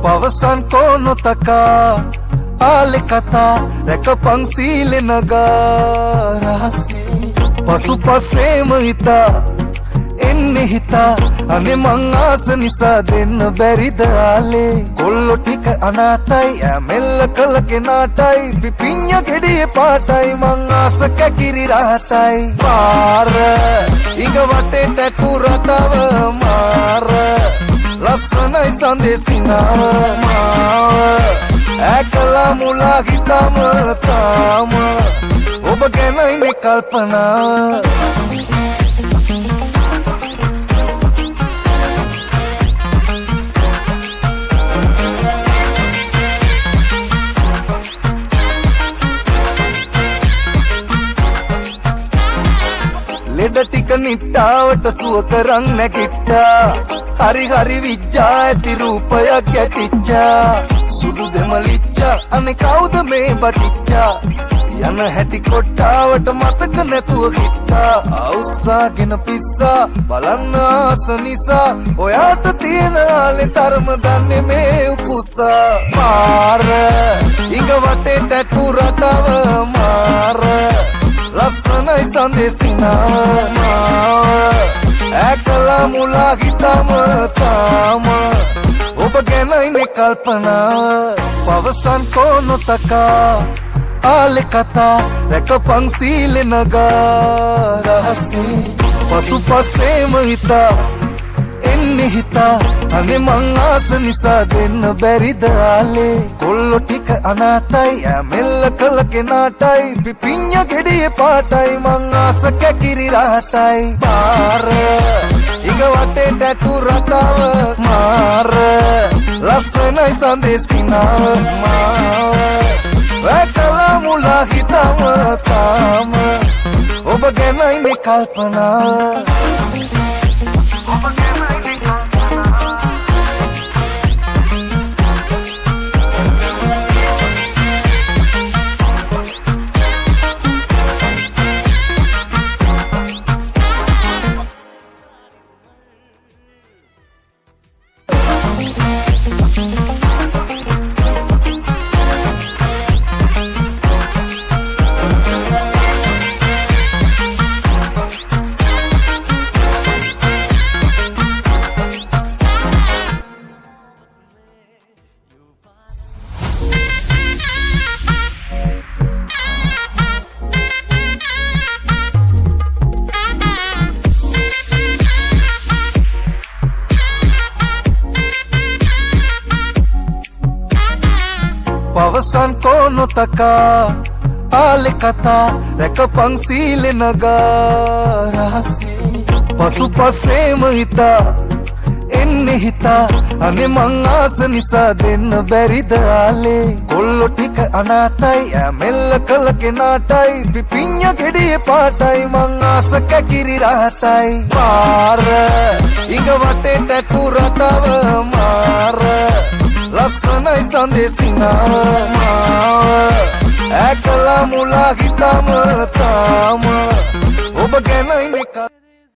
පවසන් කොනොතකා ආලෙ කතා රැකපන් සීලෙ නගා රහසේ පසුපසේම හිතා එන්නේ හිතා අනේ මං ආස නිසා දෙන්න බැරිද ආලේ කොල්ලෝ ටික අනාතයි ඇමෙල්ල කළ කෙනාටයි පිපිඤ්ඤ ගෙඩියේ පාටයි මං ආස කැකිරි රහතයි පාර ඉඟ වටේ ටැටු රටව මාර ලස්සනයි සඳේසිනාව මාව ඇකලා මුලා හිතම තාම ඔබ ගැනයි කල්පනා ලෙඩ ටික නිට්ටාවට සුව කරන් නැගිට්ටා හරි හරි විජ්ජා ඇති රූපයක් ඇතිච්චා සුදු දෙමලිච්චා අනේ කවුද මේ බටිච්චා යන හැටි කොට්ටාවට මතක නැතුව හිට්ටා අවුස්සාගෙන පිස්සා බලන්න ආස නිසා ඔයාට තියෙන ආලේ තරම දන්නේ මේ උකුස්සා පාර ඉඟ වටේ ටැටු රටව මාර ලස්සනයි සඳේසිනාව මාව ඇකලා මුලා හිතම තාම ඔබ ගැනයි කල්පනා පවසන් කොනොතකා ආලෙ කතා රැකපන් සීලෙ නගා රහසේ පසුපසේම හිතා එන්නේ හිතා අනේ මං ආස නිසා දෙන්න බැරිද ආලේ කොල්ලෝ ටික අනාතයි ඇමෙල්ල කළ කෙනාටයි පිපිඤ්ඤ ගෙඩියේ පාටයි මං ආස කැකිරි රහතයි පාර ඉඟ වටේ ටැටු රටව මාර ලස්සනයි සඳේසිනාව මාව ඇකලා මුලා හිතම තාම ඔබ ගැනයි කල්පනා පවසන් කොනොතකා ආලෙ කතා රැකපන් සීලෙ නගා රහසේ පසුපසේම හිතා එන්නේ හිතා අනේ මං ආස නිසා දෙන්න බැරිද ආලේ කොල්ලෝ ටික අනාතයි ඇමෙල්ල කළ කෙනාටයි පිපිඤ්ඤ ගෙඩියේ පාටයි මං ආස කැකිරි රහතයි පාර ඉඟ වටේ ටැටු රටව මාර ලස්සනයි සඳේසිනාව මාව ඇකලා මුලා හිතම තාම ඔබ ගැනයි